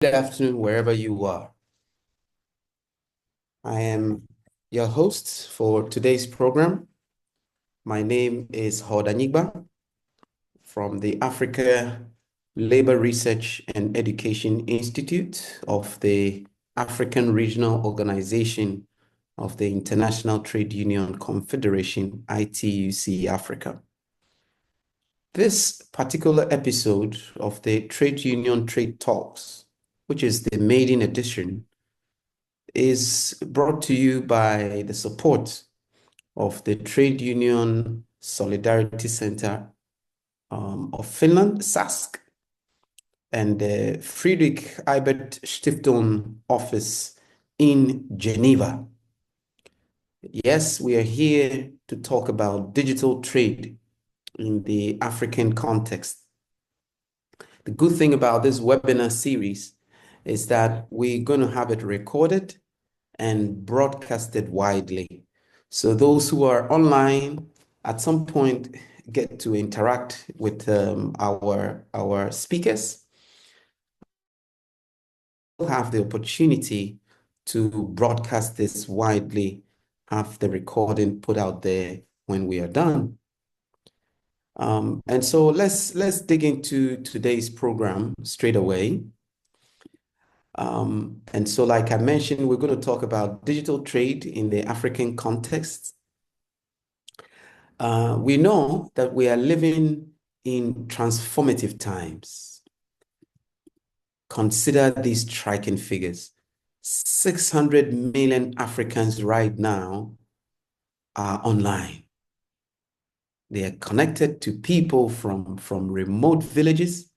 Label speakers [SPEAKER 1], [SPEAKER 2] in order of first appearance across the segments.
[SPEAKER 1] Good afternoon, wherever you are. I am your host for today's program. My name is Hodanigba from the Africa Labor Research and Education Institute of the African Regional Organization of the International Trade Union Confederation, Ituc-Africa. This particular episode of the Trade Union Trade Talks, which is the maiden edition, is brought to you by the support of the Trade Union Solidarity Center of Finland, SASK, and the Friedrich Ebert Stiftung office in Geneva. Yes, we are here to talk about digital trade in the African context. The good thing about this webinar series is that we're going to have it recorded and broadcasted widely. So those who are online at some point get to interact with our speakers. We'll have the opportunity to broadcast this widely, have the recording put out there when we are done. And so let's dig into today's program straight away. And so, like I mentioned, we're going to talk about digital trade in the African context. We know that we are living in transformative times. Consider these striking figures. 600 million Africans right now are online. They are connected to people from remote villages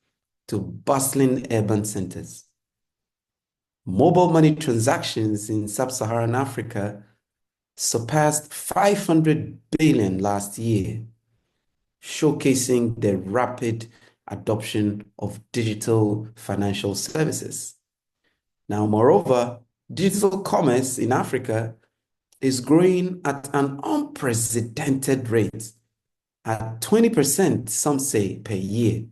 [SPEAKER 1] to bustling urban centers. Mobile money transactions in sub-Saharan Africa surpassed 500 billion last year, showcasing the rapid adoption of digital financial services. Now, moreover, digital commerce in Africa is growing at an unprecedented rate, at 20%, some say, per year,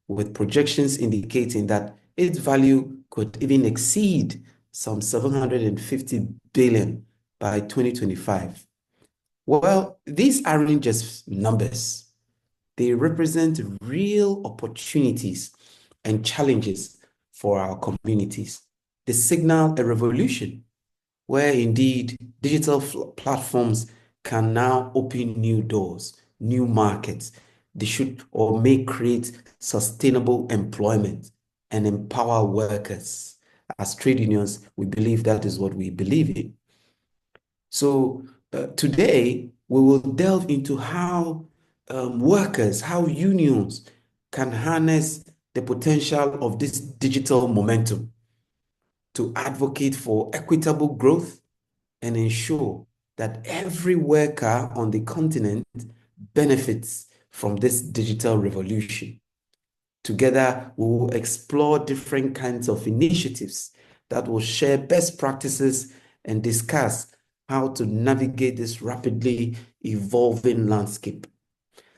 [SPEAKER 1] with projections indicating that its value could even exceed some 750 billion by 2025. Well, these aren't just numbers. They represent real opportunities and challenges for our communities. They signal a revolution where indeed digital platforms can now open new doors, new markets. They should or may create sustainable employment and empower workers. As trade unions, we believe that is what we believe in. So today, we will delve into how workers, how unions can harness the potential of this digital momentum to advocate for equitable growth and ensure that every worker on the continent benefits from this digital revolution. Together, we will explore different kinds of initiatives that will share best practices and discuss how to navigate this rapidly evolving landscape.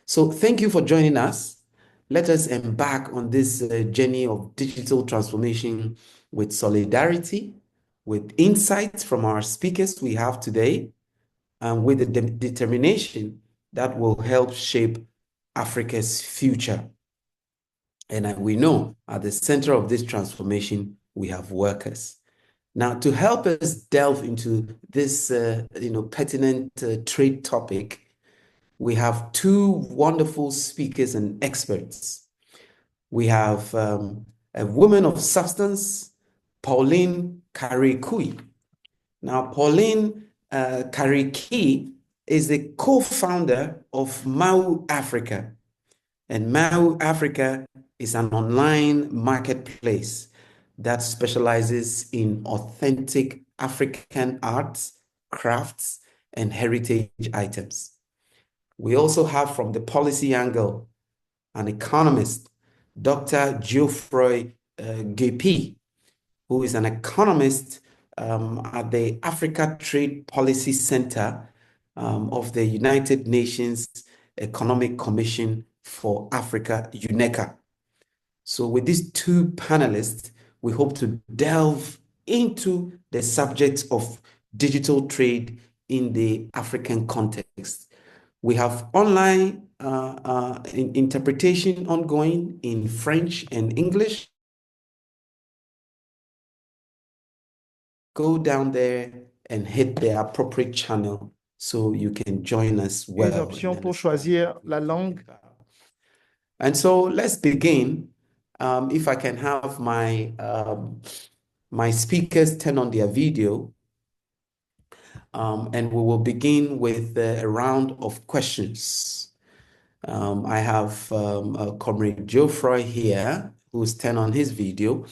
[SPEAKER 1] So thank you for joining us. Let us embark on this journey of digital transformation with solidarity, with insights from our speakers we have today, and with the determination that will help shape Africa's future. And we know at the center of this transformation, we have workers. Now, to help us delve into this, pertinent trade topic, we have two wonderful speakers and experts. We have a woman of substance, Pauline Karikui. Now, Pauline Kariki is the co-founder of Mau Africa. And Mau Africa is an online marketplace that specializes in authentic African arts, crafts, and heritage items. We also have from the policy angle an economist, Dr. Geoffroy Gepi, who is an economist at the Africa Trade Policy Center of the United Nations Economic Commission for Africa, UNECA. So with these two panelists, we hope to delve into the subject of digital trade in the African context. We have online interpretation ongoing in French and English. Go down there and hit the appropriate channel so you can join us well.
[SPEAKER 2] Les options pour choisir la langue.
[SPEAKER 1] And so let's begin. If I can have my speakers turn on their video, and we will begin with a round of questions. I have Comrade Geoffroy here, who's turned on his video,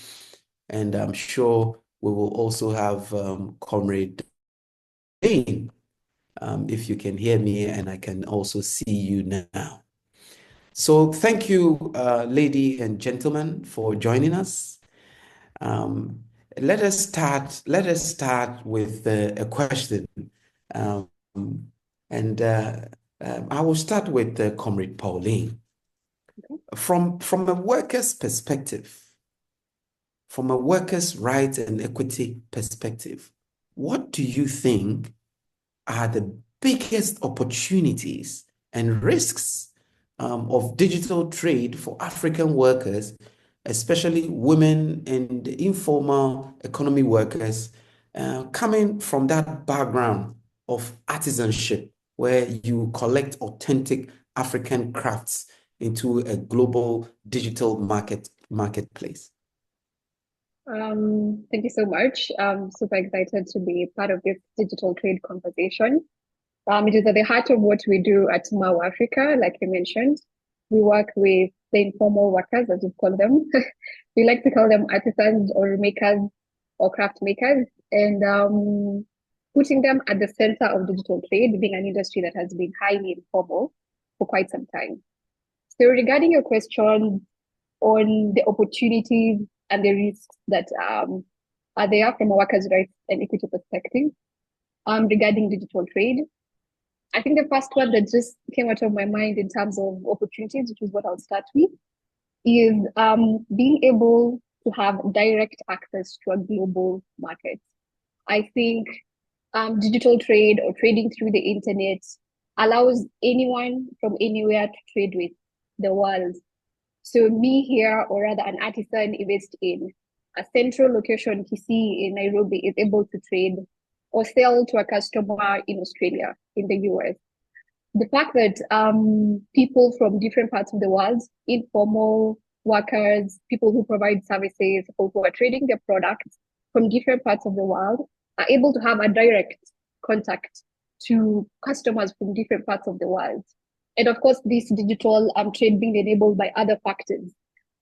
[SPEAKER 1] and I'm sure we will also have Comrade Dane, if you can hear me, and I can also see you now. So thank you, ladies and gentlemen, for joining us. Let us start with a question. I will start with Comrade Pauline. From a worker's perspective, from a workers' rights and equity perspective, what do you think are the biggest opportunities and risks of digital trade for African workers, especially women and informal economy workers, coming from that background of artisanship, where you collect authentic African crafts into a global digital marketplace?
[SPEAKER 3] Thank you so much. I'm super excited to be part of this digital trade conversation. It is at the heart of what we do at AfCFTA, like you mentioned. We work with the informal workers, as you call them. We like to call them artisans or makers or craft makers, and putting them at the center of digital trade, being an industry that has been highly informal for quite some time. So regarding your question on the opportunities and the risks that are there from a workers' rights and equity perspective regarding digital trade, I think the first one that just came out of my mind in terms of opportunities, which is what I'll start with, is being able to have direct access to a global market. I think digital trade or trading through the internet allows anyone from anywhere to trade with the world. So me here, or rather an artisan based in a central location, Kisii in Nairobi, is able to trade or sell to a customer in Australia, in the US. The fact that people from different parts of the world, informal workers, people who provide services, people who are trading their products from different parts of the world, are able to have a direct contact to customers from different parts of the world. And of course, this digital trade being enabled by other factors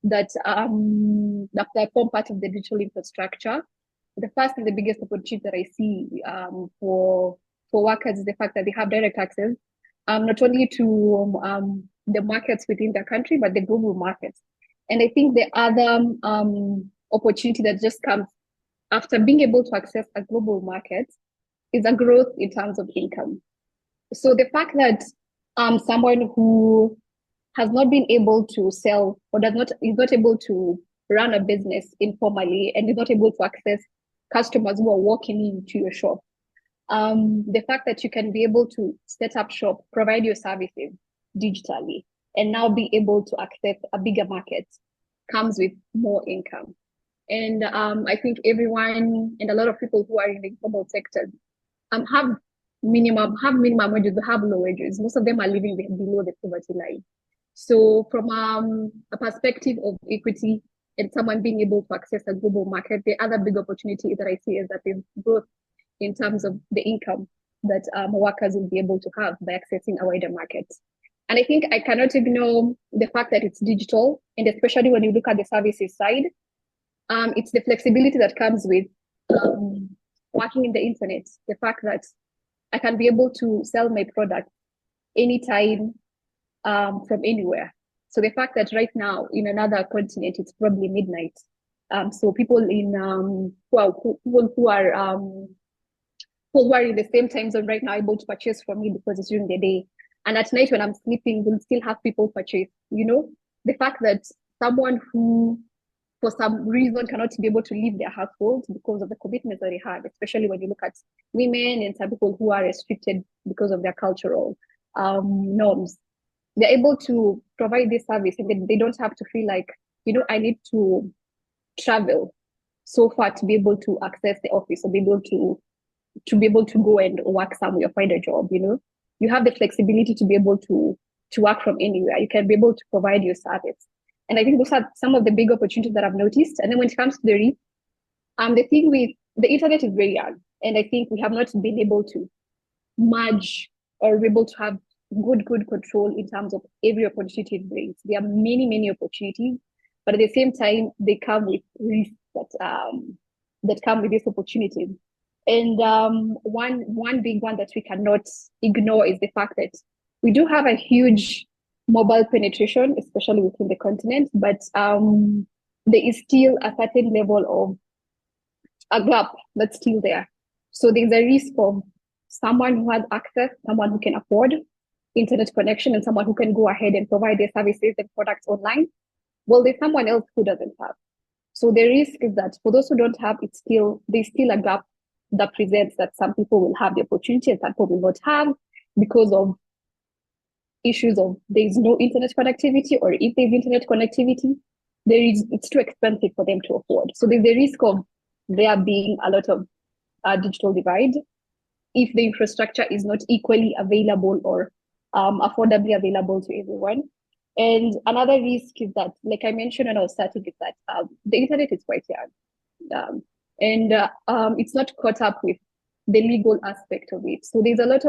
[SPEAKER 3] that form part of the digital infrastructure. The first and the biggest opportunity that I see for workers is the fact that they have direct access, not only to the markets within their country, but the global markets. And I think the other opportunity that just comes after being able to access a global market is a growth in terms of income. So the fact that someone who has not been able to sell or is not able to run a business informally and is not able to access customers who are walking into your shop, the fact that you can be able to set up shop, provide your services digitally, and now be able to access a bigger market comes with more income. And I think everyone and a lot of people who are in the informal sector have minimum wages, have low wages. Most of them are living below the poverty line. So from a perspective of equity and someone being able to access a global market, the other big opportunity that I see is that there's growth in terms of the income that workers will be able to have by accessing a wider market. And I think I cannot ignore the fact that it's digital, and especially when you look at the services side, it's the flexibility that comes with working in the internet. The fact that I can be able to sell my product anytime from anywhere. So the fact that right now in another continent, it's probably midnight. So people in who are in the same time zone right now able to purchase from me because it's during the day. And at night when I'm sleeping, we'll still have people purchase. You know, the fact that someone who for some reason cannot be able to leave their households because of the commitments that they have, especially when you look at women and some people who are restricted because of their cultural norms. They're able to provide this service and they don't have to feel like, I need to travel so far to be able to access the office or be able to go and work somewhere, find a job. You have the flexibility to be able to work from anywhere. You can be able to provide your service. And I think those are some of the big opportunities that I've noticed. And then when it comes to the reach, the thing with the internet is very young. And I think we have not been able to merge or be able to have good control in terms of every opportunity it brings. There are many opportunities, but at the same time, they come with risks that come with these opportunities. And one big one that we cannot ignore is the fact that we do have a huge mobile penetration, especially within the continent, but there is still a certain level of a gap that's still there. So there's a risk of someone who has access, someone who can afford internet connection, and someone who can go ahead and provide their services and products online. Well, there's someone else who doesn't have. So the risk is that for those who don't have, there's still a gap that presents that some people will have the opportunity and some people will not have because of issues of there's no internet connectivity, or if there's internet connectivity, it's too expensive for them to afford. So there's the risk of there being a lot of digital divide if the infrastructure is not equally available or affordably available to everyone. And another risk is that, like I mentioned when I was starting, is that the internet is quite young. And it's not caught up with the legal aspect of it. So there's not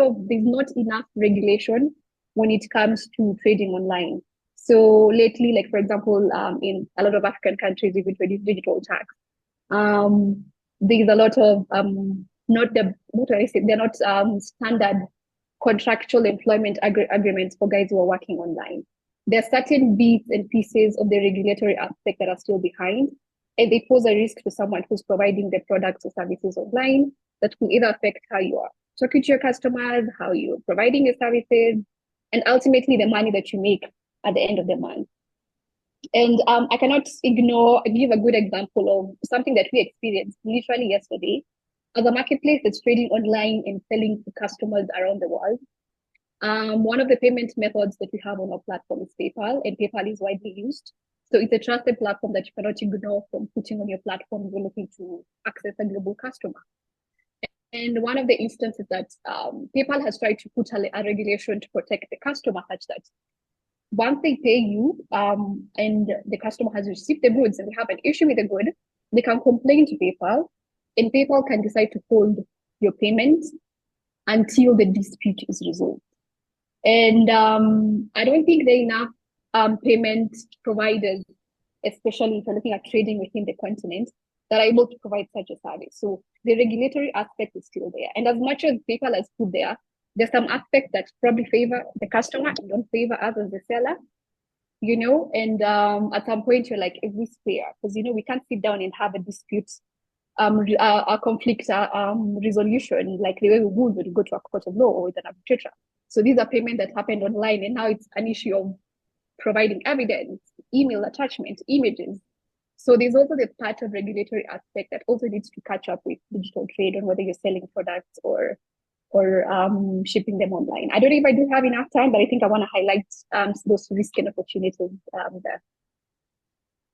[SPEAKER 3] enough regulation when it comes to trading online. So lately, like for example, in a lot of African countries, we've introduced digital tax. There's a lot of they're not standard contractual employment agreements for guys who are working online. There are certain bits and pieces of the regulatory aspect that are still behind, and they pose a risk to someone who's providing the products or services online that will either affect how you are talking to your customers, how you're providing your services, and ultimately the money that you make at the end of the month. And I cannot give a good example of something that we experienced literally yesterday. As a marketplace that's trading online and selling to customers around the world, one of the payment methods that we have on our platform is PayPal, and PayPal is widely used. So it's a trusted platform that you cannot ignore from putting on your platform if you're looking to access a global customer. And one of the instances that PayPal has tried to put a regulation to protect the customer such that once they pay you and the customer has received the goods and they have an issue with the good, they can complain to PayPal, and PayPal can decide to hold your payment until the dispute is resolved. And I don't think there are enough payment providers, especially if you're looking at trading within the continent, that are able to provide such a service. So the regulatory aspect is still there. And as much as PayPal has put there's some aspects that probably favor the customer and don't favor us as the seller, and at some point you're like, is this fair? Because, we can't sit down and have a dispute, a conflict resolution like the way we would when we go to a court of law or with an arbitrator. So these are payments that happened online, and now it's an issue of providing evidence, email attachment, images. So there's also the part of regulatory aspect that also needs to catch up with digital trade on whether you're selling products or shipping them online. I don't know if I do have enough time, but I think I want to highlight those risks and opportunities there.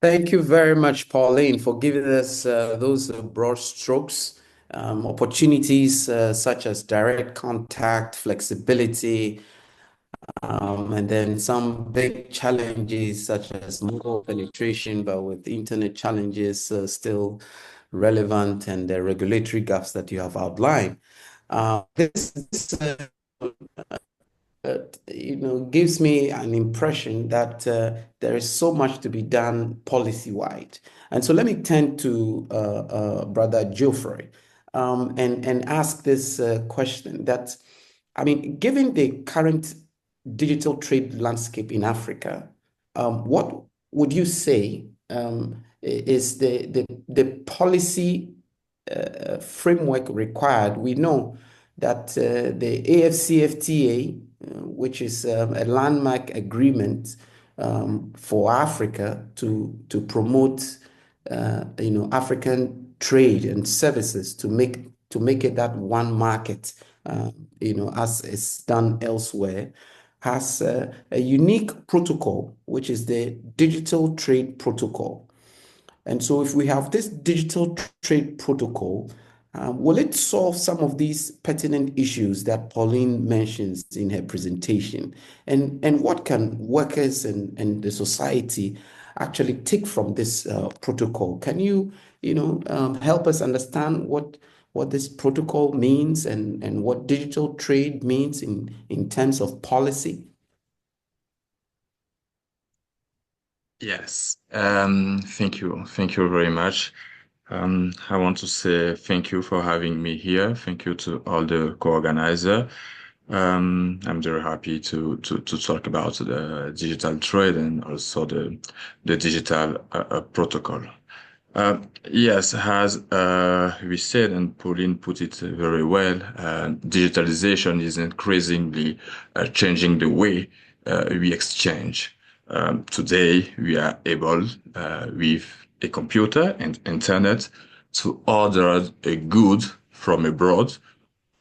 [SPEAKER 1] Thank you very much, Pauline, for giving us those broad strokes, opportunities such as direct contact, flexibility, and then some big challenges such as mobile penetration, but with internet challenges still relevant, and the regulatory gaps that you have outlined. This gives me an impression that there is so much to be done policy-wide. And so let me turn to Brother Geoffrey and ask this question that, given the current digital trade landscape in Africa, what would you say is the policy framework required? We know that the AfCFTA, which is a landmark agreement for Africa to promote African trade and services to make it that one market, as it's done elsewhere, has a unique protocol, which is the Digital Trade Protocol. And so if we have this digital trade protocol, will it solve some of these pertinent issues that Pauline mentions in her presentation? And what can workers and the society actually take from this protocol? Can you, help us understand what this protocol means and what digital trade means in terms of policy?
[SPEAKER 4] Yes, thank you. Thank you very much. I want to say thank you for having me here. Thank you to all the co-organizer. I'm very happy to talk about the digital trade and also the digital protocol. Yes, as we said, and Pauline put it very well, digitalization is increasingly changing the way we exchange. Today, we are able, with a computer and internet, to order a good from abroad,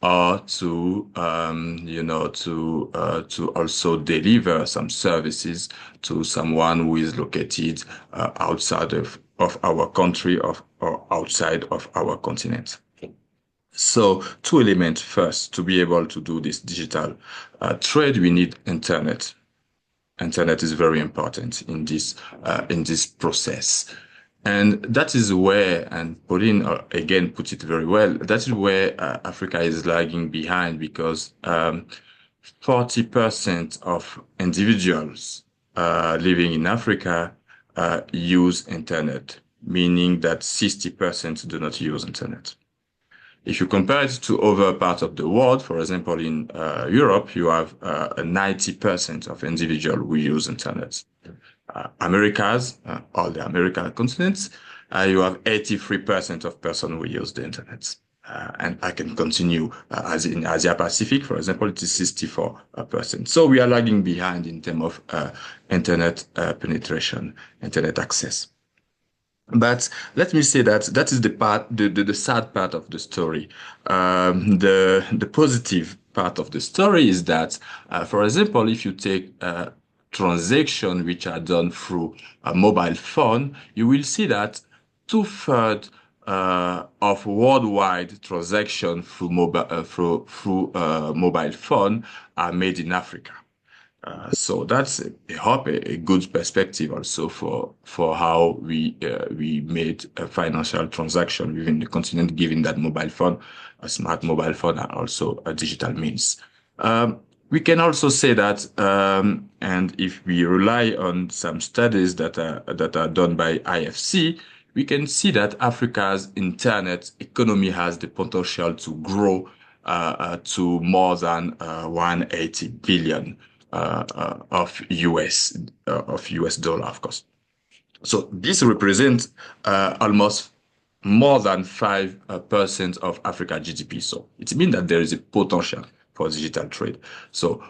[SPEAKER 4] or to to also deliver some services to someone who is located outside of our country or outside of our continent. So two elements. First, to be able to do this digital trade, we need internet. Internet is very important in this process. And that is where, and Pauline again put it very well, that is where Africa is lagging behind, because 40% of individuals living in Africa use internet, meaning that 60% do not use internet. If you compare it to other parts of the world, for example, in Europe, you have 90% of individuals who use internet. Americas, all the American continents, you have 83% of persons who use the internet. And I can continue, as in Asia Pacific, for example, it is 64%. So we are lagging behind in terms of internet penetration, internet access. But let me say that that is the sad part of the story. The positive part of the story is that, for example, if you take transactions which are done through a mobile phone, you will see that 2/3 of worldwide transactions through mobile phone are made in Africa. So that's a good perspective also for how we made a financial transaction within the continent, given that mobile phone, a smart mobile phone, are also a digital means. We can also say that, and if we rely on some studies that are done by IFC, we can see that Africa's internet economy has the potential to grow to more than 180 billion. Of US dollar, of course. So this represents almost more than 5% of Africa GDP. So it means that there is a potential for digital trade. So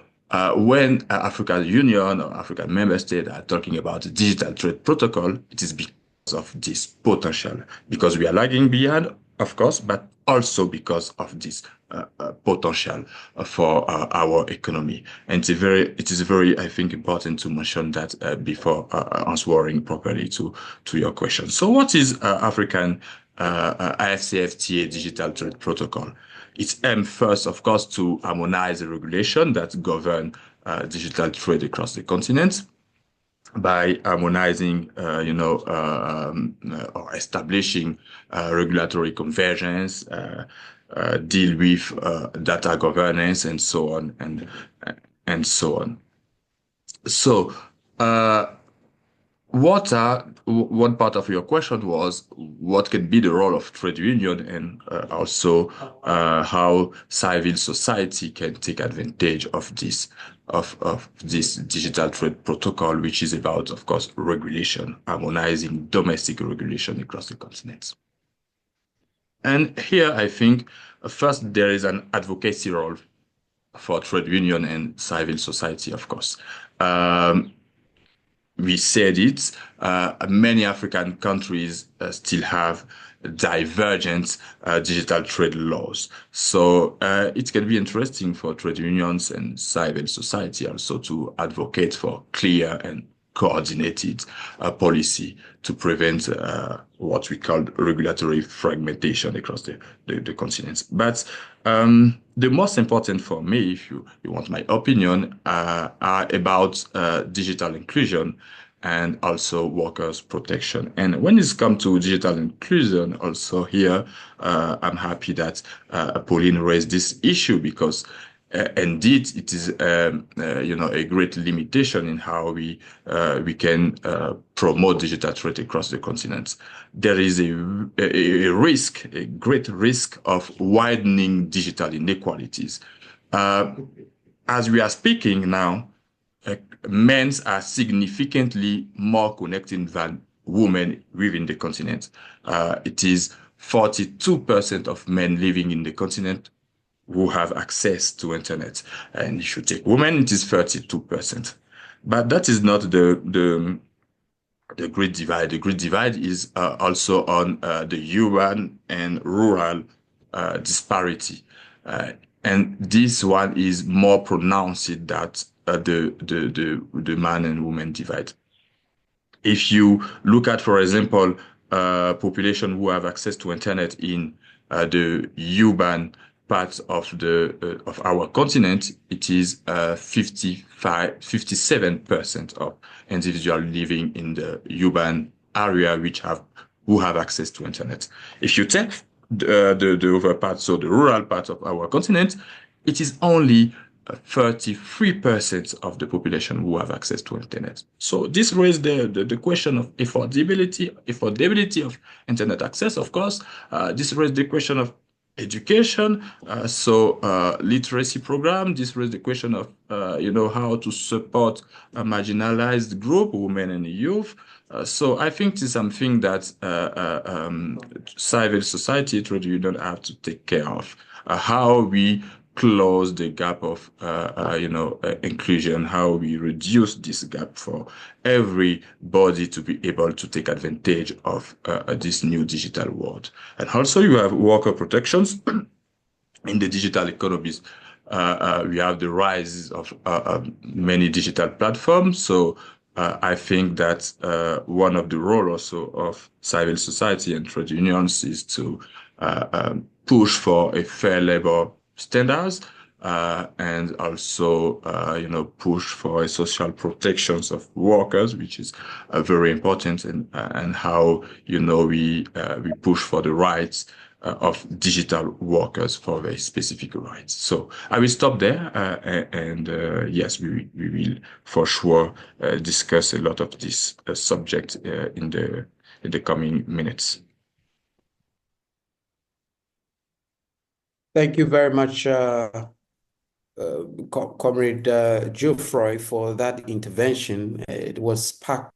[SPEAKER 4] when African Union or African member states are talking about the digital trade protocol, it is because of this potential, because we are lagging behind, of course, but also because of this potential for our economy. And it is very, I think, important to mention that before answering properly to your question. So what is African AfCFTA Digital Trade Protocol? Its aim first, of course, to harmonize the regulation that govern digital trade across the continent, by harmonizing, or establishing regulatory convergence, deal with data governance, and so on, and so on. So, one part of your question was what can be the role of trade union, and also how civil society can take advantage of this digital trade protocol, which is about, of course, regulation, harmonizing domestic regulation across the continent. And here, I think, first, there is an advocacy role for trade union and civil society, of course. we said it, many African countries still have divergent digital trade laws. So it can be interesting for trade unions and civil society also to advocate for clear and coordinated policy to prevent what we call regulatory fragmentation across the continent. But the most important for me, if you want my opinion, are about digital inclusion and also workers' protection. And when it's come to digital inclusion, also here, I'm happy that Pauline raised this issue because indeed, it is a great limitation in how we can promote digital trade across the continent. There is a risk, a great risk of widening digital inequalities. As we are speaking now, men are significantly more connected than women within the continent. It is 42% of men living in the continent who have access to internet. And if you take women, it is 32%. But that is not the great divide. The great divide is also on the urban and rural disparity. And this one is more pronounced that the man and woman divide. If you look at, for example, population who have access to internet in the urban part of our continent, it is 57% of individuals living in the urban area who have access to internet. If you take the other part, so the rural part of our continent, it is only 33% of the population who have access to internet. So this raised the question of affordability of internet access, of course. This raised the question of education, literacy program. This raised the question of, how to support a marginalized group, women and youth. So I think this is something that civil society, trade union have to take care of. How we close the gap of, inclusion, how we reduce this gap for everybody to be able to take advantage of this new digital world. And also you have worker protections in the digital economies. We have the rise of many digital platforms. So I think that one of the roles also of civil society and trade unions is to push for a fair labor standards and also push for a social protections of workers, which is very important, and how we push for the rights of digital workers for very specific rights. So I will stop there, and yes, we will for sure discuss a lot of this subject in the coming minutes.
[SPEAKER 1] Thank you very much, Comrade Geoffroy, for that intervention. It was packed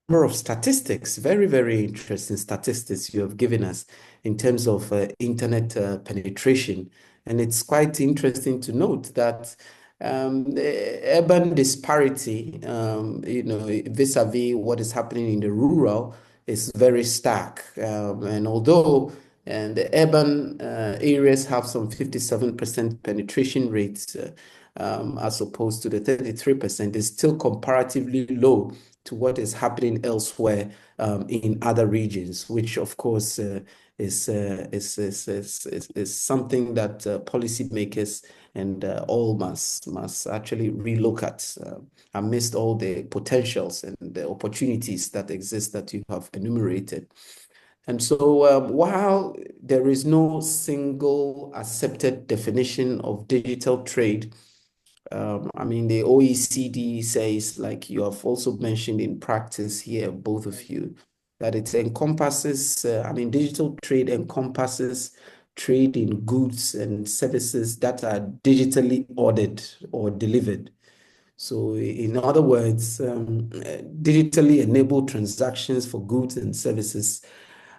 [SPEAKER 1] number of statistics, very, very interesting statistics you have given us in terms of internet penetration. And it's quite interesting to note that the urban disparity, vis-a-vis what is happening in the rural is very stark. And although the urban areas have some 57% penetration rates as opposed to the 33%, is still comparatively low to what is happening elsewhere in other regions, which of course is something that policymakers and all must actually relook at amidst all the potentials and the opportunities that exist that you have enumerated. And so while there is no single accepted definition of digital trade, the OECD says, like you have also mentioned in practice here, both of you, that it encompasses, digital trade encompasses trade in goods and services that are digitally ordered or delivered. So in other words, digitally enabled transactions for goods and services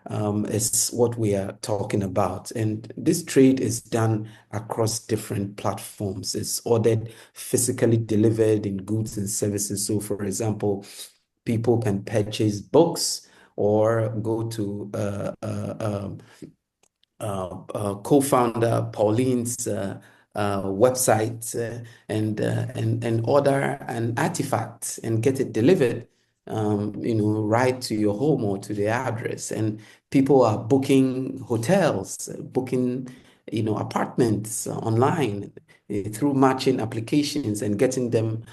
[SPEAKER 1] is what we are talking about. And this trade is done across different platforms. It's ordered, physically delivered in goods and services. So, for example, people can purchase books or go to co-founder Pauline's website and order an artifact and get it delivered, right to your home or to the address. And people are booking hotels, booking, apartments online through matching applications and getting them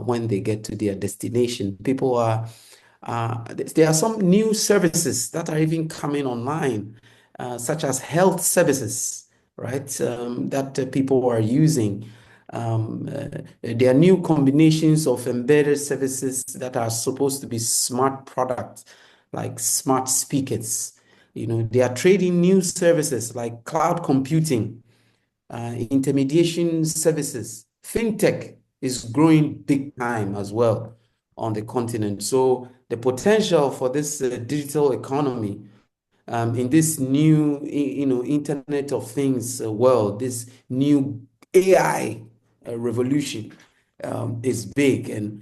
[SPEAKER 1] when they get to their destination. People are there are some new services that are even coming online, such as health services, right? That people are using. There are new combinations of embedded services that are supposed to be smart products, like smart speakers. They are trading new services like cloud computing, intermediation services. Fintech is growing big time as well on the continent. So the potential for this digital economy in this new, Internet of Things world, this new AI revolution is big. And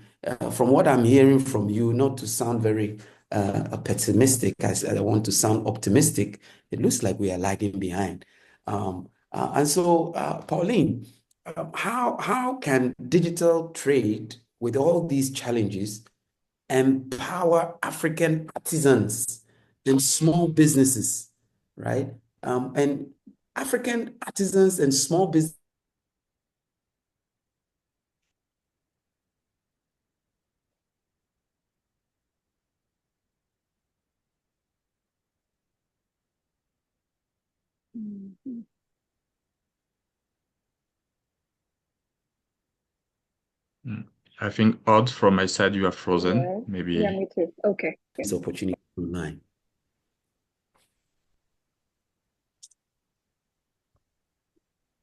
[SPEAKER 1] from what I'm hearing from you, not to sound very pessimistic, I want to sound optimistic. It looks like we are lagging behind. And so, Pauline, how can digital trade, with all these challenges, empower African artisans and small businesses, right? And African artisans and small business.
[SPEAKER 3] Mhm.
[SPEAKER 4] I think, Odd, from my side, you are frozen.
[SPEAKER 3] Yeah,
[SPEAKER 4] Maybe.
[SPEAKER 3] yeah, me too. Okay.
[SPEAKER 1] This opportunity online.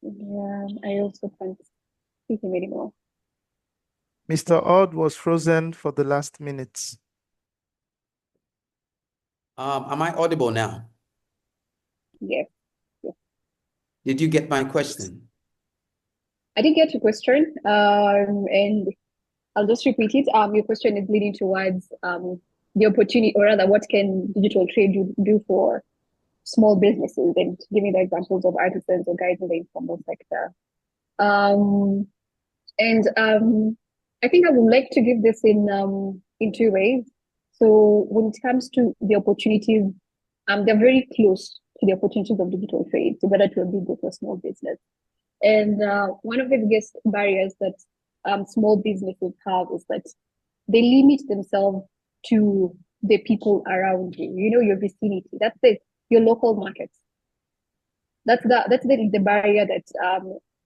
[SPEAKER 3] Yeah, I also can't see him anymore.
[SPEAKER 2] Mr. Odd was frozen for the last minutes.
[SPEAKER 1] Am I audible now?
[SPEAKER 3] Yes.
[SPEAKER 1] Did you get my question?
[SPEAKER 3] I did get your question, and I'll just repeat it. Your question is leading towards the opportunity, or rather, what can digital trade do for small businesses, and giving the examples of artisans or guys in the informal sector. And I think I would like to give this in two ways. So when it comes to the opportunities, they're very close to the opportunities of digital trade, so whether to a big or to a small business. And one of the biggest barriers that small businesses have is that they limit themselves to the people around you, your vicinity. That's it, your local markets. That's the barrier that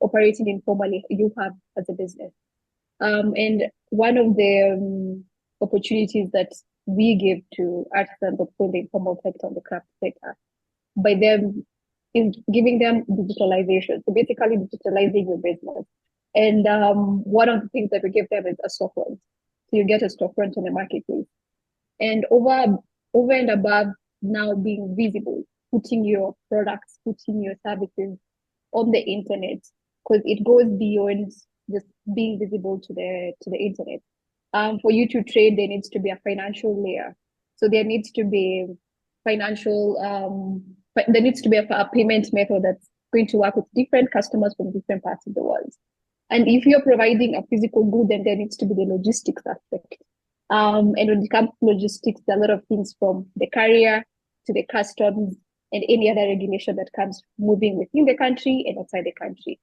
[SPEAKER 3] operating informally you have as a business. And one of the opportunities that we give to artisans of the informal sector and the craft sector by them is giving them digitalization. So basically digitalizing your business. And one of the things that we give them is a storefront. So you get a storefront on the marketplace. And over and above now being visible, putting your products, putting your services on the internet, because it goes beyond just being visible to the internet. For you to trade, there needs to be a financial layer. So there needs to be there needs to be a payment method that's going to work with different customers from different parts of the world. And if you're providing a physical good, then there needs to be the logistics aspect. And when it comes to logistics, there are a lot of things from the carrier to the customs and any other regulation that comes moving within the country and outside the country.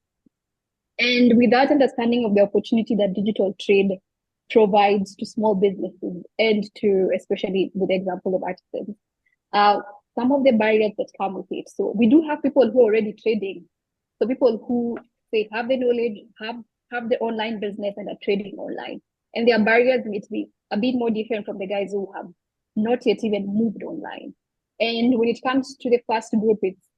[SPEAKER 3] And with that understanding of the opportunity that digital trade provides to small businesses and to, especially with the example of artisans, some of the barriers that come with it. So we do have people who are already trading. So people who say have the knowledge, have the online business and are trading online. And their barriers may be a bit more different from the guys who have not yet even moved online. And when it comes to the first group, it's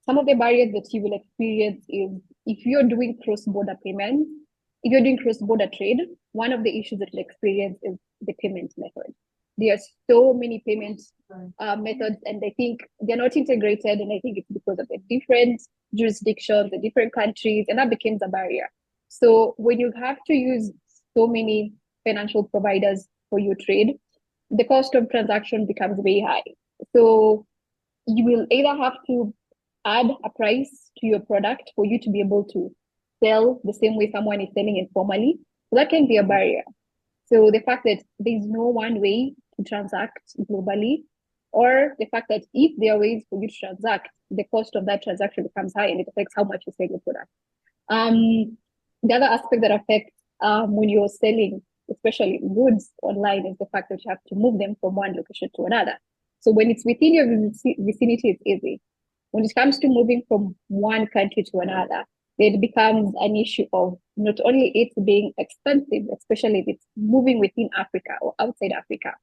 [SPEAKER 3] some of the barriers that you will experience is if you're doing cross-border payments, if you're doing cross-border trade, one of the issues that you'll experience is the payment method. there are so many payment methods, and I think they're not integrated. And I think it's because of the different jurisdictions, the different countries, and that becomes a barrier. So when you have to use so many financial providers for your trade, the cost of transaction becomes very high. So you will either have to add a price to your product for you to be able to sell the same way someone is selling informally. So that can be a barrier. So the fact that there's no one way to transact globally, or the fact that if there are ways for you to transact, the cost of that transaction becomes high and it affects how much you sell your product. The other aspect that affects when you're selling, especially goods online, is the fact that you have to move them from one location to another. So when it's within your vicinity, it's easy. When it comes to moving from one country to another, it becomes an issue of not only it being expensive, especially if it's moving within Africa or outside Africa,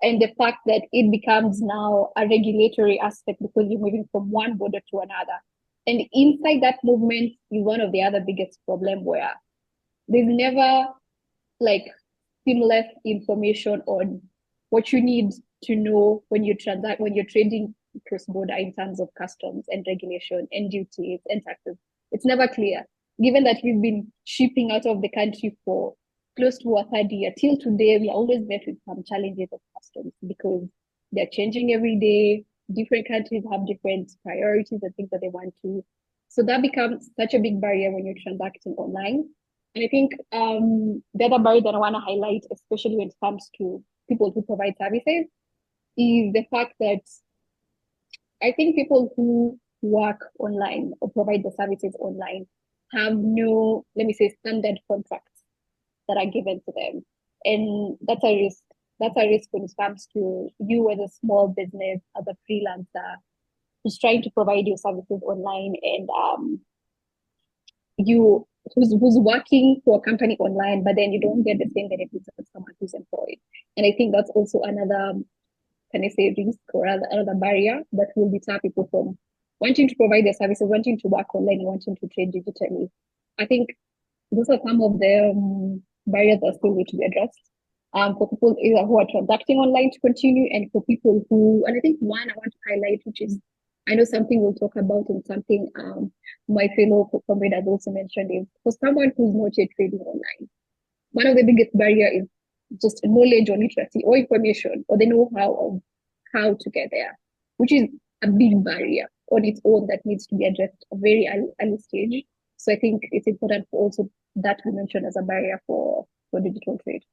[SPEAKER 3] and the fact that it becomes now a regulatory aspect because you're moving from one border to another. And inside that movement is one of the other biggest problem, where there's never like seamless information on what you need to know when you transact, when you're trading cross border in terms of customs and regulation and duties and taxes. It's never clear. Given that we've been shipping out of the country for close to a third year, till today, we are always met with some challenges of customs because they're changing every day. Different countries have different priorities and things that they want to. So that becomes such a big barrier when you're transacting online. And I think the other barrier that I want to highlight, especially when it comes to people who provide services, is the fact that I think people who work online or provide the services online have no, let me say, standard contracts that are given to them. And that's a risk. That's a risk when it comes to you as a small business, as a freelancer, who's trying to provide your services online, and who's working for a company online, but then you don't get the same benefits as someone who's employed. And I think that's also another, can I say, risk or another barrier that will deter people from wanting to provide their services, wanting to work online, and wanting to trade digitally. I think those are some of the barriers that still need to be addressed. For people either who are transacting online to continue, and for people who, and I think one I want to highlight, which is, I know something we'll talk about, and something my fellow comrade has also mentioned, is for someone who's not yet trading online, one of the biggest barriers is just knowledge or literacy or information or the know-how of how to get there, which is a big barrier on its own that needs to be addressed at a very early stage. So I think it's important for also that we mention as a barrier for digital trade.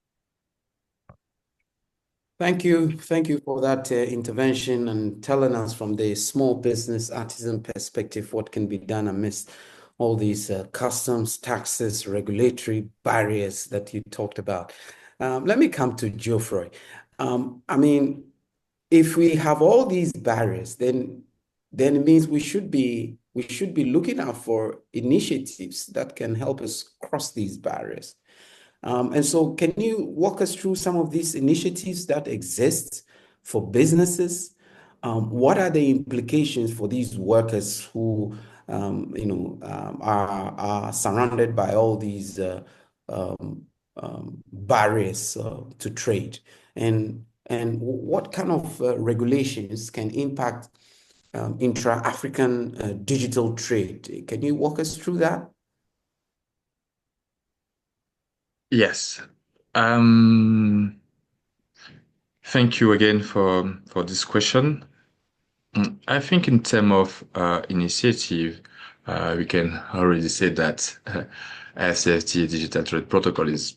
[SPEAKER 1] Thank you. Thank you for that intervention and telling us from the small business artisan perspective what can be done amidst all these customs, taxes, regulatory barriers that you talked about. Let me come to Geoffroy. I mean, if we have all these barriers, then it means we should be looking out for initiatives that can help us cross these barriers. And so can you walk us through some of these initiatives that exist for businesses? What are the implications for these workers who are surrounded by all these barriers to trade? And what kind of regulations can impact intra-African digital trade? Can you walk us through that?
[SPEAKER 4] Yes. Thank you again for this question. I think in terms of initiative, we can already say that AfCFTA Digital Trade Protocol is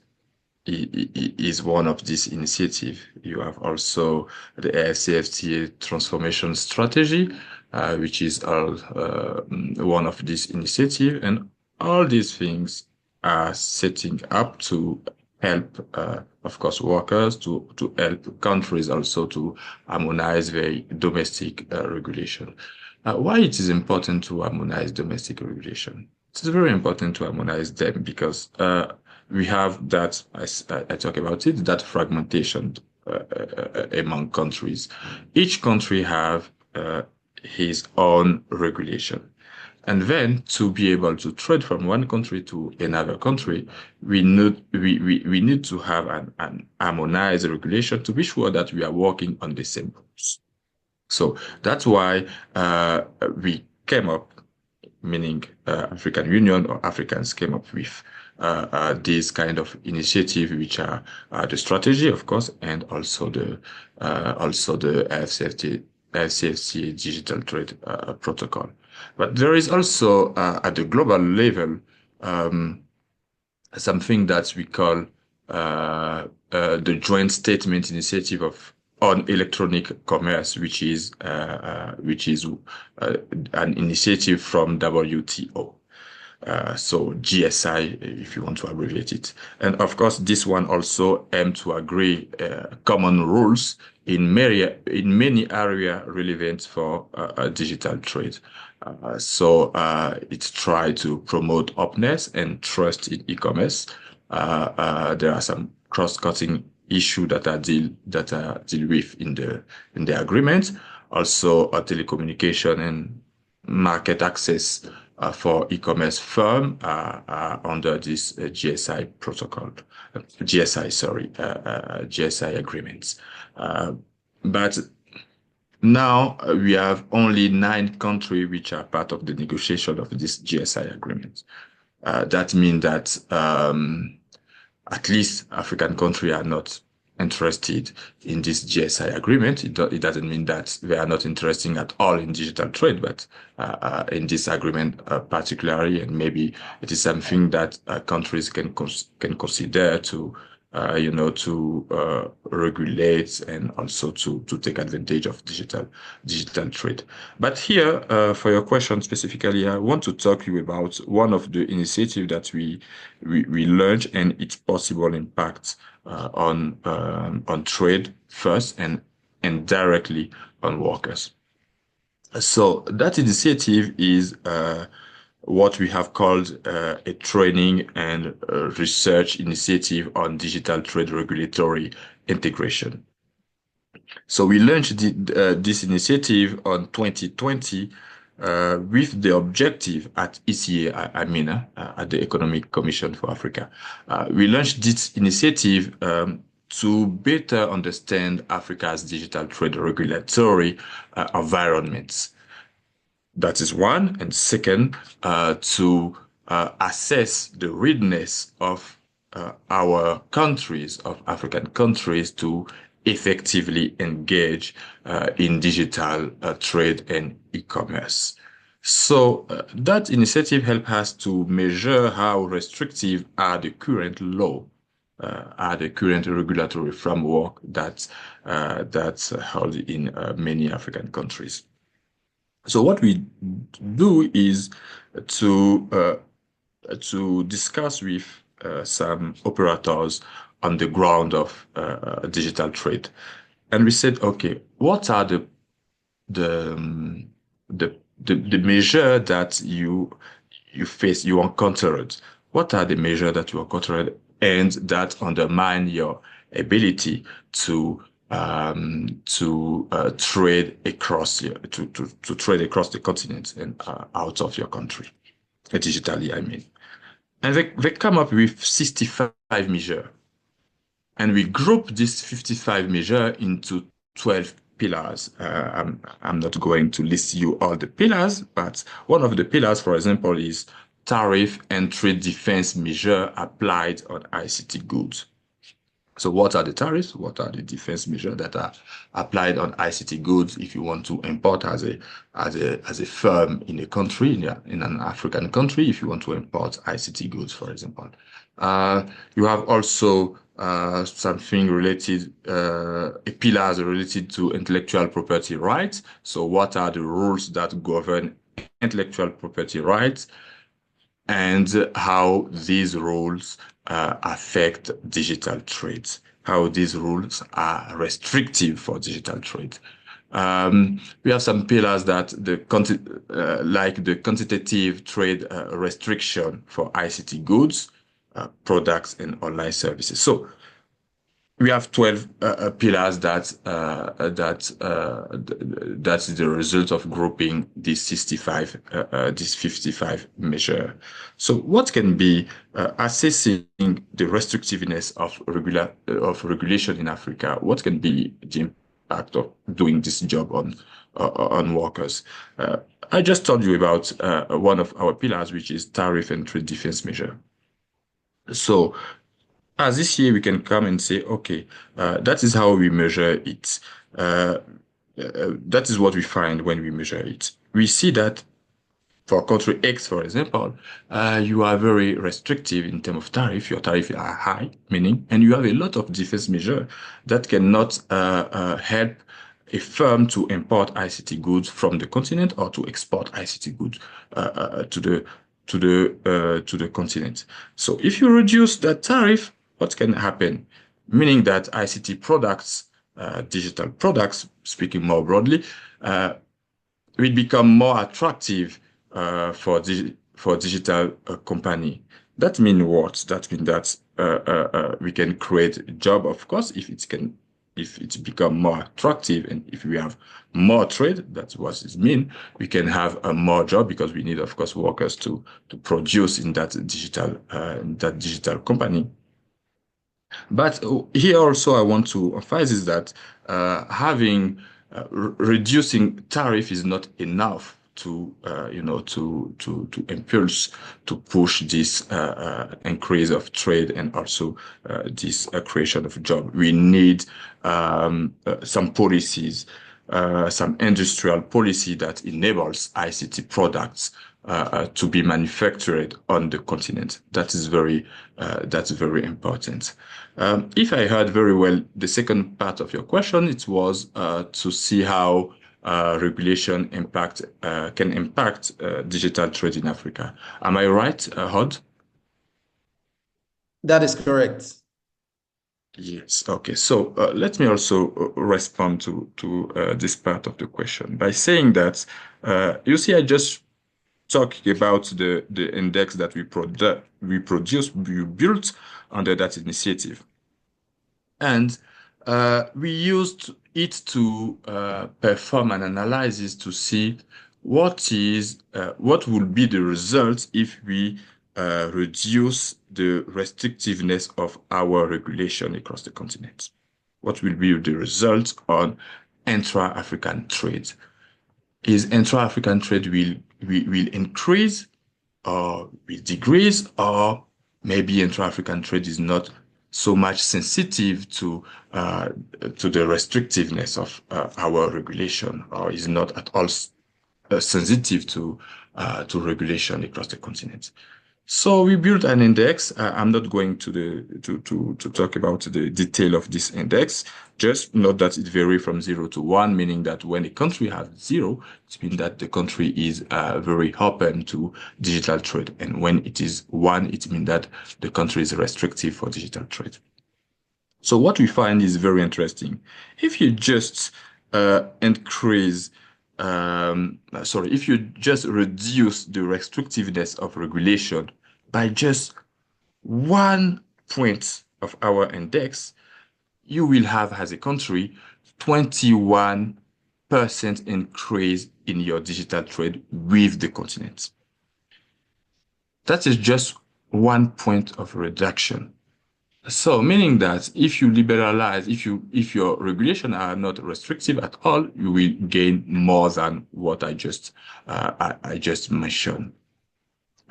[SPEAKER 4] one of these initiatives. You have also the AfCFTA Transformation Strategy, which is one of these initiatives, and all these things are setting up to help, of course, workers, to help countries also to harmonize their domestic regulation. Why it is important to harmonize domestic regulation? It's very important to harmonize them because we have that, as I talk about it, that fragmentation among countries. Each country have his own regulation. And then to be able to trade from one country to another country, we need to have an harmonized regulation to be sure that we are working on the same rules. So that's why we came up, meaning African Union or Africans came up with this kind of initiative, which are the strategy, of course, and also the AfCFTA Digital Trade Protocol. But there is also at the global level something that we call the Joint Statement Initiative on Electronic Commerce, which is an initiative from WTO. So GSI, if you want to abbreviate it. And of course, this one also aims to agree common rules in many areas relevant for digital trade. So it tries to promote openness and trust in e-commerce. There are some cross-cutting issues that are deal with in the agreement. Also, telecommunication and market access for e-commerce firm under this GSI protocol, GSI agreements. But now we have only 9 countries which are part of the negotiation of this GSI agreement. That means that at least African countries are not interested in this GSI agreement. It doesn't mean that they are not interested at all in digital trade, but in this agreement particularly, and maybe it is something that countries can consider to regulate and also to take advantage of digital trade. But here, for your question specifically, I want to talk to you about one of the initiatives that we launched and its possible impact on trade first and directly on workers. So that initiative is what we have called a training and research initiative on digital trade regulatory integration. So we launched this initiative on 2020 with the objective at ECA, at the Economic Commission for Africa. We launched this initiative to better understand Africa's digital trade regulatory environments. That is one. And second, to assess the readiness of our countries, of African countries, to effectively engage in digital trade and e-commerce. So that initiative helped us to measure how restrictive are the current law, are the current regulatory framework that's held in many African countries. So what we do is to discuss with some operators on the ground of digital trade, and we said, okay, what are the measure that you face, you encountered? What are the measures that you encountered and that undermine your ability to trade across to trade across the continent and out of your country, digitally, I mean. And they come up with 65 measures. And we group this 55 measures into 12 pillars. I'm not going to list you all the pillars, but one of the pillars, for example, is tariff and trade defense measure applied on ICT goods. So what are the tariffs? What are the defense measures that are applied on ICT goods if you want to import as a firm in a country, in an African country, if you want to import ICT goods, for example. You have also something related, pillars related to intellectual property rights. So what are the rules that govern intellectual property rights and how these rules affect digital trade, how these rules are restrictive for digital trade. We have some pillars that like the quantitative trade restriction for ICT goods, products, and online services. So we have 12 pillars that's the result of grouping these 55 measure. So what can be assessing the restrictiveness of regulation in Africa? What can be the impact of doing this job on workers? I just told you about one of our pillars, which is tariff and trade defense measure. So as this year, we can come and say, okay, that is how we measure it. That is what we find when we measure it. We see that for country X, for example, you are very restrictive in terms of tariff. Your tariffs are high, meaning, and you have a lot of defense measures that cannot help a firm to import ICT goods from the continent or to export ICT goods to the continent. So if you reduce that tariff, what can happen? Meaning that ICT products, digital products, speaking more broadly, will become more attractive for digital company. That means what? That means that we can create a job, of course, if it become more attractive and if we have more trade, that's what it means. We can have a more job because we need, of course, workers to produce in that digital company. But here also I want to emphasize is that reducing tariff is not enough to impulse, to push this increase of trade and also this creation of job. We need some policies, some industrial policy that enables ICT products to be manufactured on the continent. That's very important. If I heard very well the second part of your question, it was to see how regulation can impact digital trade in Africa. Am I right, Hod?
[SPEAKER 1] That is correct.
[SPEAKER 4] Yes. Okay. So let me also respond to this part of the question by saying that you see, I just talking about the index that we built under that initiative. And we used it to perform an analysis to see what will be the result if we reduce the restrictiveness of our regulation across the continent. What will be the result on intra-African trade? Is intra-African trade will increase or will decrease, or maybe intra-African trade is not so much sensitive to the restrictiveness of our regulation, or is not at all sensitive to regulation across the continent. So we built an index. I'm not going to talk about the detail of this index. Just note that it varies from 0 to 1, meaning that when a country has 0, it means that the country is very open to digital trade. And when it is 1, it means that the country is restrictive for digital trade. So what we find is very interesting. If you just if you just reduce the restrictiveness of regulation by just 1 point of our index, you will have, as a country, 21% increase in your digital trade with the continent. That is just 1 point of reduction. So meaning that if you liberalize, if your regulations are not restrictive at all, you will gain more than what I just mentioned.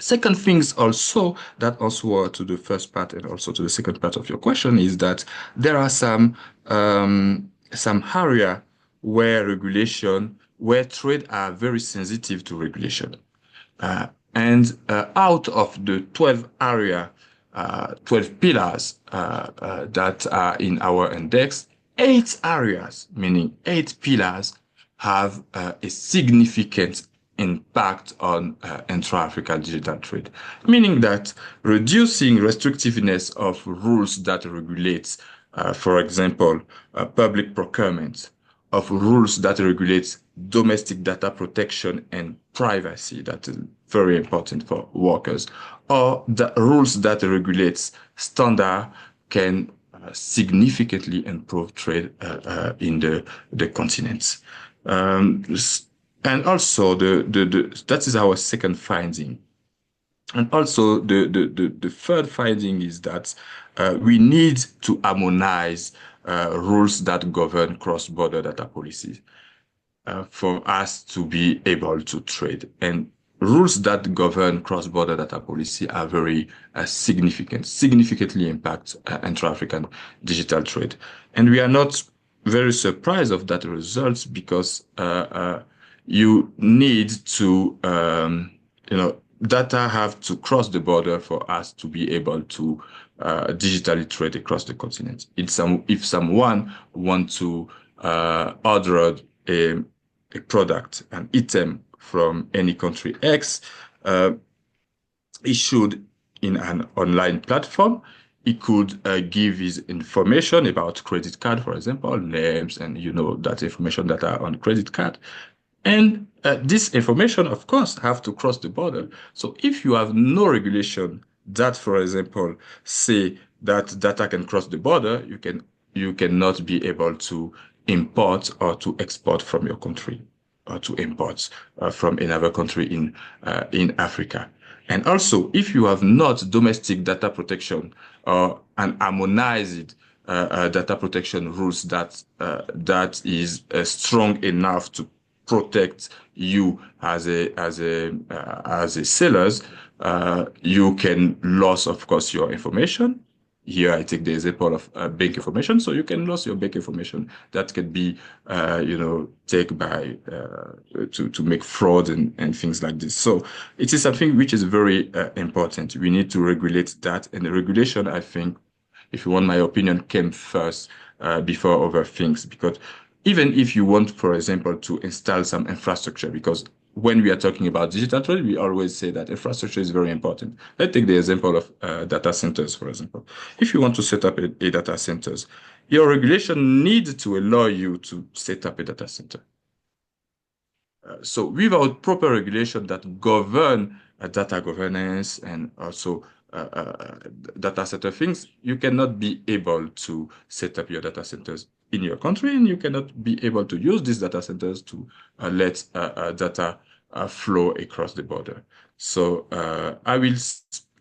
[SPEAKER 4] Second things also that also to the first part and also to the second part of your question is that there are some area where trade are very sensitive to regulation. And out of the 12 pillars that are in our index, 8 areas, meaning 8 pillars, have a significant impact on intra-African digital trade, meaning that reducing restrictiveness of rules that regulates, for example, public procurement, of rules that regulates domestic data protection and privacy, that is very important for workers, or the rules that regulates standard can significantly improve trade in the continents. And also that is our second finding. And also the third finding is that we need to harmonize rules that govern cross-border data policies for us to be able to trade. And rules that govern cross-border data policy are very significantly impact intra-African digital trade. And we are not very surprised of that results because you need to, data have to cross the border for us to be able to digitally trade across the continent. If someone wants to order a product, an item from any country X, issued in an online platform, he could give his information about credit card, for example, names, and that information that are on credit card. And this information, of course, have to cross the border. So if you have no regulation that, for example, say that data can cross the border, you cannot be able to import or to export from your country or to import from another country in Africa. And also, if you have not domestic data protection or an harmonized data protection rules that is strong enough to protect you as a sellers, you can lose, of course, your information. Here, I take the example of bank information. So you can lose your bank information that can be, taken by to make fraud and things like this. So it is something which is very important. We need to regulate that, and the regulation, I think, if you want my opinion, came first before other things. Because even if you want, for example, to install some infrastructure, because when we are talking about digital trade, we always say that infrastructure is very important. Let's take the example of data centers, for example. If you want to set up a data centers, your regulation needs to allow you to set up a data center. So without proper regulation that govern data governance and also data center things, you cannot be able to set up your data centers in your country, and you cannot be able to use these data centers to let data flow across the border. So I will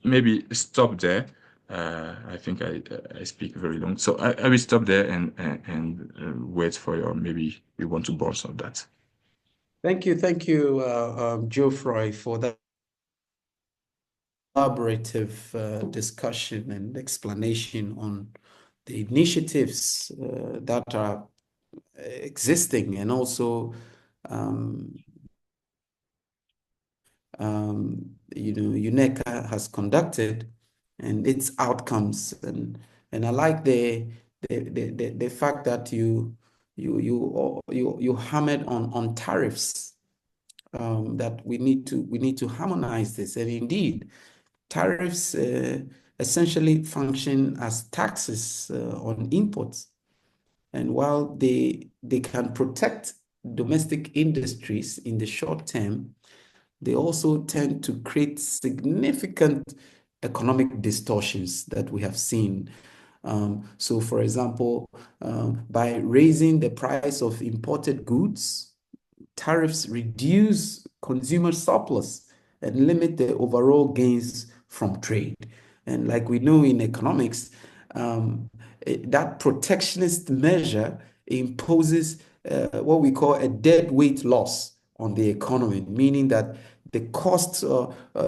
[SPEAKER 4] maybe stop there. I think I speak very long, so I will stop there and wait for your, maybe you want to bounce on that.
[SPEAKER 1] Thank you, Geoffroy, for that collaborative discussion and explanation on the initiatives that are existing, and also UNECA has conducted and its outcomes, and I like the fact that you hammered on tariffs, that we need to harmonize this. And indeed, tariffs essentially function as taxes on imports, and while they can protect domestic industries in the short term, they also tend to create significant economic distortions that we have seen. So, for example, by raising the price of imported goods, tariffs reduce consumer surplus and limit the overall gains from trade. And like we know in economics, that protectionist measure imposes what we call a deadweight loss on the economy, meaning that the costs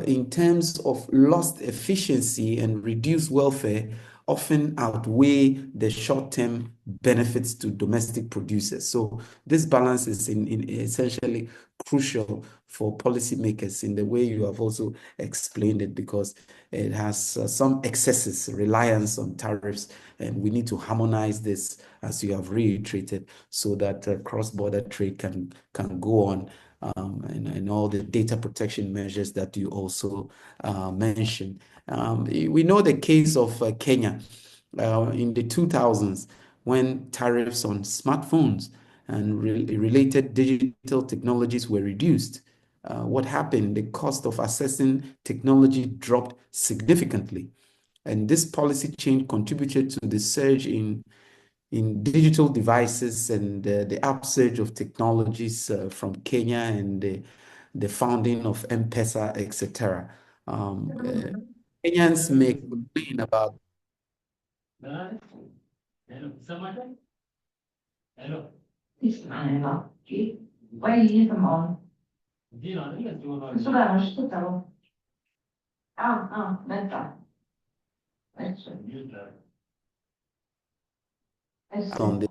[SPEAKER 1] in terms of lost efficiency and reduced welfare often outweigh the short-term benefits to domestic producers. So this balance is essentially crucial for policymakers in the way you have also explained it, because it has some excesses, reliance on tariffs, and we need to harmonize this, as you have reiterated, so that cross-border trade can go on, and all the data protection measures that you also mentioned. We know the case of Kenya in the 2000s, when tariffs on smartphones and related digital technologies were reduced. What happened? The cost of accessing technology dropped significantly. And this policy change contributed to the surge in digital devices and the upsurge of technologies from Kenya and the founding of M-Pesa, etc. Kenyans may complain about on the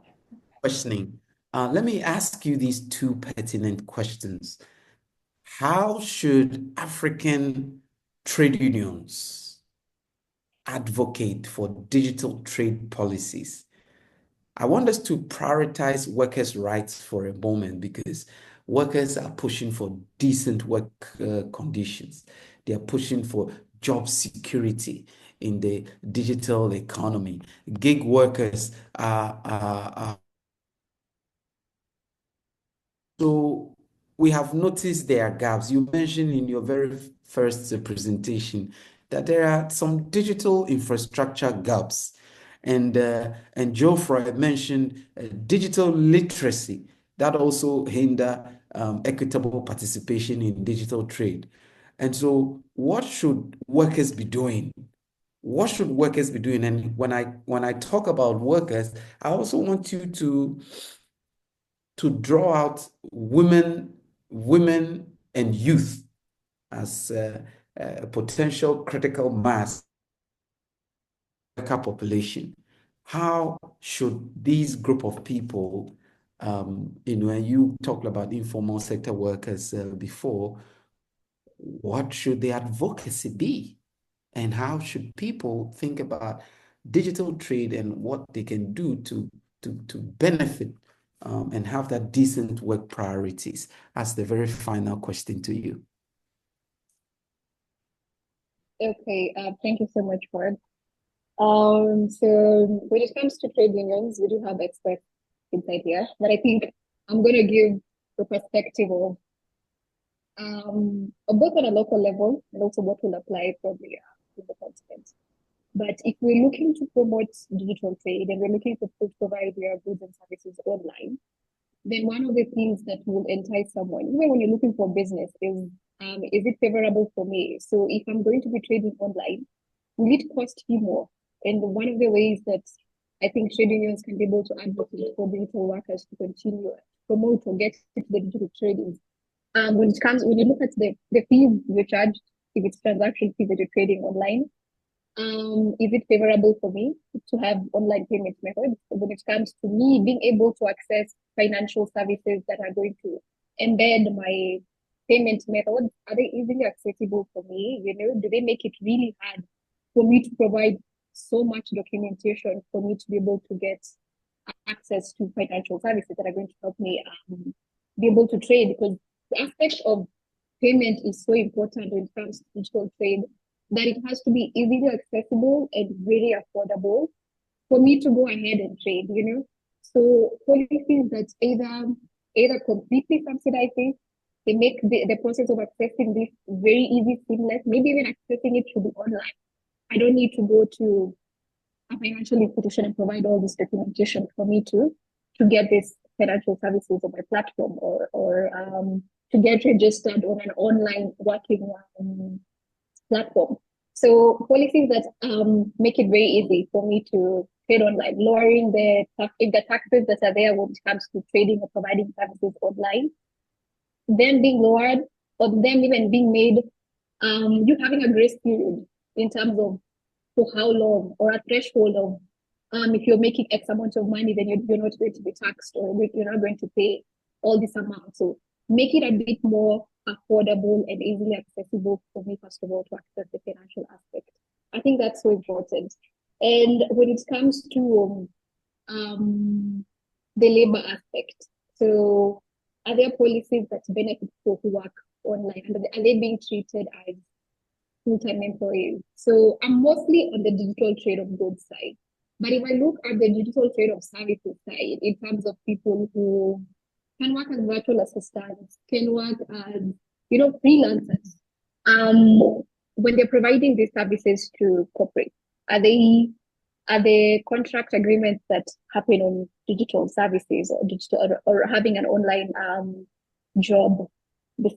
[SPEAKER 1] questioning. Let me ask you these two pertinent questions. How should African trade unions advocate for digital trade policies? I want us to prioritize workers' rights for a moment because workers are pushing for decent work conditions. They are pushing for job security in the digital economy. Gig workers are so we have noticed there are gaps. You mentioned in your very first presentation that there are some digital infrastructure gaps. And Geoffrey mentioned digital literacy that also hinder equitable participation in digital trade. And so what should workers be doing? What should workers be doing? And when I talk about workers, I also want you to draw out women and youth as a potential critical mass worker population. How should these group of people, you talked about informal sector workers before, what should the advocacy be? And how should people think about digital trade and what they can do to benefit and have that decent work priorities? As the very final question to you.
[SPEAKER 3] Okay, thank you so much, Ford. So when it comes to trade unions, we do have experts inside here, but I think I'm going to give the perspective of both on a local level and also what will apply probably in the continent. But if we're looking to promote digital trade and we're looking to provide your goods and services online, then one of the things that will entice someone, even when you're looking for business, is it favorable for me? So if I'm going to be trading online, will it cost me more? And one of the ways that I think trade unions can be able to advocate for digital workers to continue promote or get into the digital trade is when you look at the fees you charge, if it's transaction fees that you're trading online, is it favorable for me to have online payment methods when it comes to me being able to access financial services that are going to embed my payment methods? Are they easily accessible for me? Do they make it really hard for me to provide so much documentation for me to be able to get access to financial services that are going to help me be able to trade? Because the aspect of payment is so important when it comes to digital trade that it has to be easily accessible and very affordable for me to go ahead and trade, So policies that either completely subsidize this, they make the process of accessing this very easy, seamless, maybe even accessing it should be online. I don't need to go to a financial institution and provide all this documentation for me to get this financial services on my platform or to get registered on an online working platform. So policies that make it very easy for me to trade online, lowering the taxes that are there when it comes to trading or providing services online, them being lowered, or them even being made, you having a grace period in terms of for how long, or a threshold of if you're making X amount of money, then you're not going to be taxed, or you're not going to pay all this amount. So make it a bit more affordable and easily accessible for me, first of all, to access the financial aspect. I think that's so important. And when it comes to the labor aspect, so are there policies that benefit people who work online? And are they being treated as full-time employees? So I'm mostly on the digital trade of goods side. But if I look at the digital trade of services side, in terms of people who can work as virtual assistants, can work as, freelancers, when they're providing these services to corporate, Are the contract agreements that happen on digital services or digital or having an online job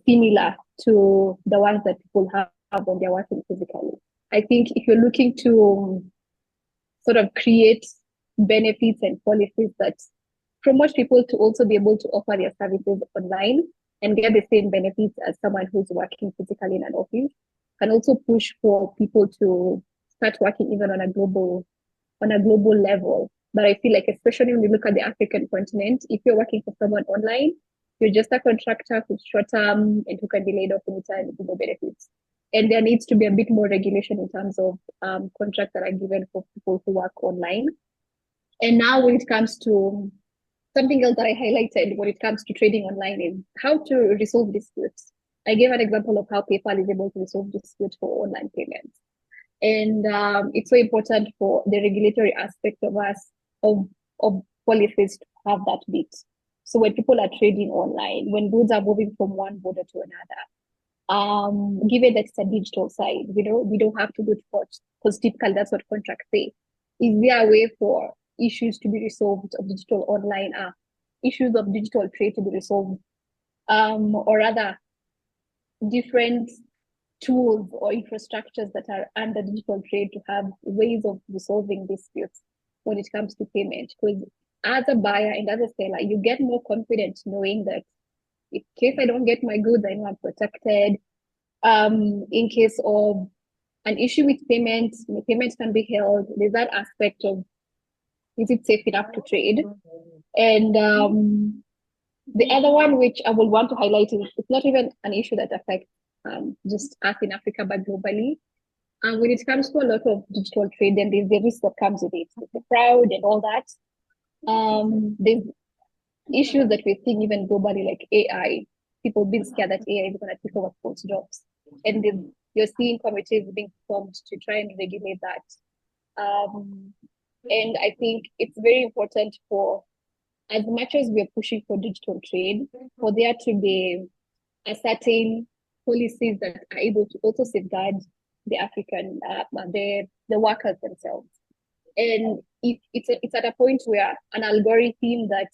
[SPEAKER 3] similar to the ones that people have when they're working physically? I think if you're looking to sort of create benefits and policies that promote people to also be able to offer their services online and get the same benefits as someone who's working physically in an office, and also push for people to start working even on a global level. But I feel like, especially when you look at the African continent, if you're working for someone online, you're just a contractor who's short term and who can be laid off anytime with no benefits. And there needs to be a bit more regulation in terms of contracts that are given for people who work online. And now when it comes to something else that I highlighted when it comes to trading online is how to resolve disputes. I gave an example of how PayPal is able to resolve disputes for online payments. And it's so important for the regulatory aspect of us, of policies to have that bit. So when people are trading online, when goods are moving from one border to another, given that it's a digital side, we don't have to go to court, because typically that's what contracts say. Is there a way for issues to be resolved of digital online, issues of digital trade to be resolved, or rather different tools or infrastructures that are under digital trade to have ways of resolving disputes when it comes to payment? Because as a buyer and as a seller, you get more confident knowing that in case I don't get my goods, I know I'm protected. In case of an issue with payment, the payment can be held. There's that aspect of, is it safe enough to trade? And the other one which I would want to highlight is it's not even an issue that affects just us in Africa, but globally. And when it comes to a lot of digital trade, then there's the risk that comes with it, with the fraud and all that. There's issues that we're seeing even globally, like AI. People being scared that AI is going to take over people's jobs. And then you're seeing committees being formed to try and regulate that. And I think it's very important for, as much as we're pushing for digital trade, for there to be a certain policies that are able to also safeguard the African, the workers themselves. And if it's at a point where an algorithm that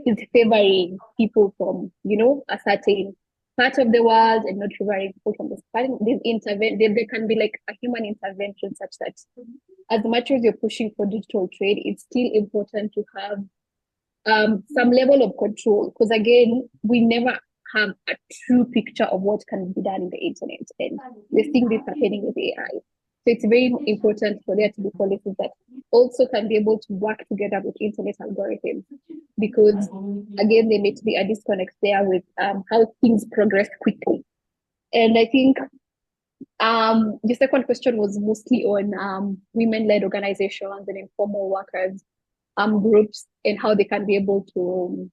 [SPEAKER 3] is favoring people from, a certain part of the world and not favoring people from this part, there can be like a human intervention such that as much as you're pushing for digital trade, it's still important to have some level of control, because again, we never have a true picture of what can be done in the internet, and we're seeing this happening with AI. So it's very important for there to be policies that also can be able to work together with internet algorithms, because again, there may be a disconnect there with how things progress quickly. And I think the second question was mostly on women-led organizations and informal workers groups and how they can be able to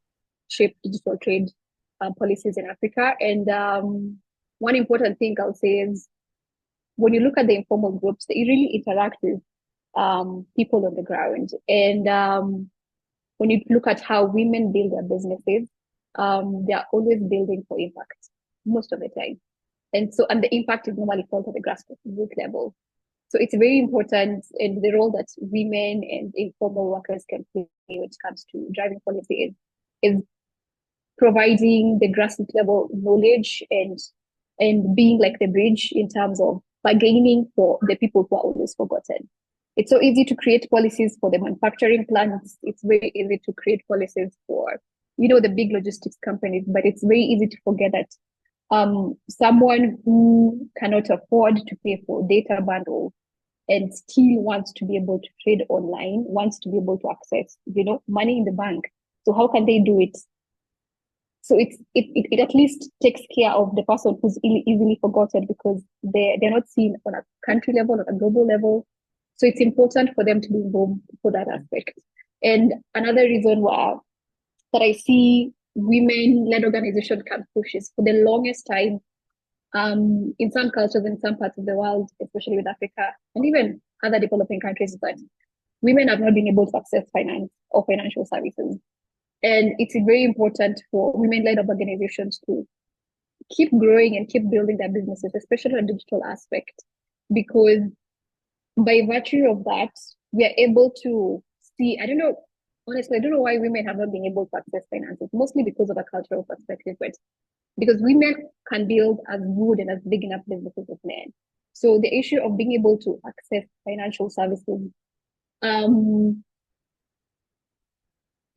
[SPEAKER 3] shape digital trade policies in Africa. And one important thing I'll say is, when you look at the informal groups, they really interact with people on the ground. And when you look at how women build their businesses, they are always building for impact most of the time. And the impact is normally felt at the grassroots level. So it's very important, and the role that women and informal workers can play when it comes to driving policy is providing the grassroots level knowledge and being like the bridge in terms of bargaining for the people who are always forgotten. It's so easy to create policies for the manufacturing plants. It's very easy to create policies for, the big logistics companies, but it's very easy to forget that someone who cannot afford to pay for data bundles and still wants to be able to trade online, wants to be able to access, money in the bank. So how can they do it? So it at least takes care of the person who's easily forgotten, because they're not seen on a country level, on a global level. So it's important for them to be involved for that aspect. And another reason why that I see women-led organizations can push is, for the longest time, in some cultures, in some parts of the world, especially with Africa and even other developing countries, that women have not been able to access finance or financial services. And it's very important for women-led organizations to keep growing and keep building their businesses, especially on the digital aspect, because by virtue of that, we are able to see, I don't know, honestly, I don't know why women have not been able to access finances, mostly because of a cultural perspective, but because women can build as good and as big enough businesses as men. So the issue of being able to access financial services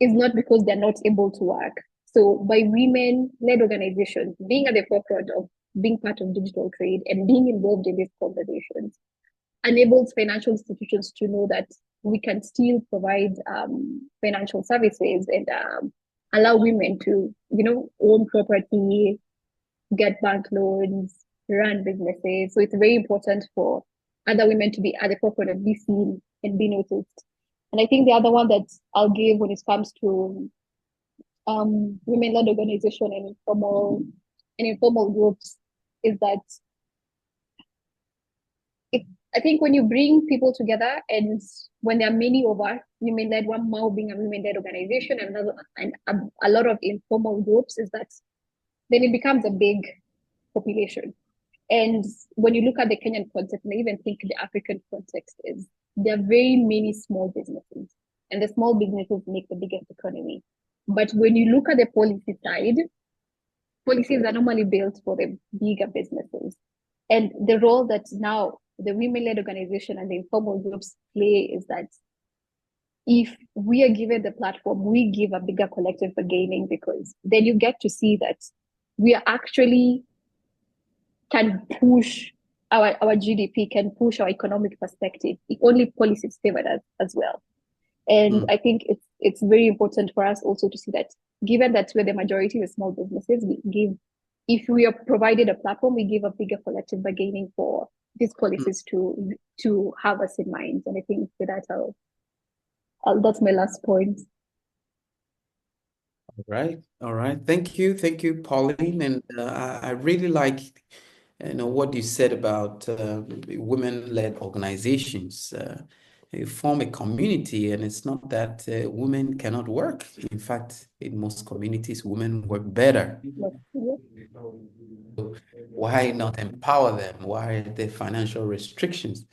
[SPEAKER 3] is not because they're not able to work. So by women-led organizations being at the forefront of being part of digital trade and being involved in these conversations enables financial institutions to know that we can still provide financial services and allow women to, own property, get bank loans, run businesses. So it's very important for other women to be at the forefront of be seen and be noticed. And I think the other one that I'll give when it comes to women-led organization and informal groups is that I think when you bring people together and when there are many of us, women-led, one MAU being a women-led organization and a lot of informal groups, is that then it becomes a big population. And when you look at the Kenyan context, and I even think the African context, is there are very many small businesses, and the small businesses make the biggest economy. But when you look at the policy side, policies are normally built for the bigger businesses. And the role that now the women-led organization and the informal groups play is that if we are given the platform, we give a bigger collective bargaining, because then you get to see that we are actually can push our GDP, can push our economic perspective, if only policies favor us as well. And I think it's very important for us also to see that, given that we're the majority of small businesses, if we are provided a platform, we give a bigger collective bargaining for these policies to have us in mind. And I think with that, that's my last point.
[SPEAKER 1] All right. Thank you, Pauline. And I really like, what you said about women-led organizations. They form a community, and it's not that women cannot work. In fact, in most communities, women work better. So why not empower them? Why the financial restrictions?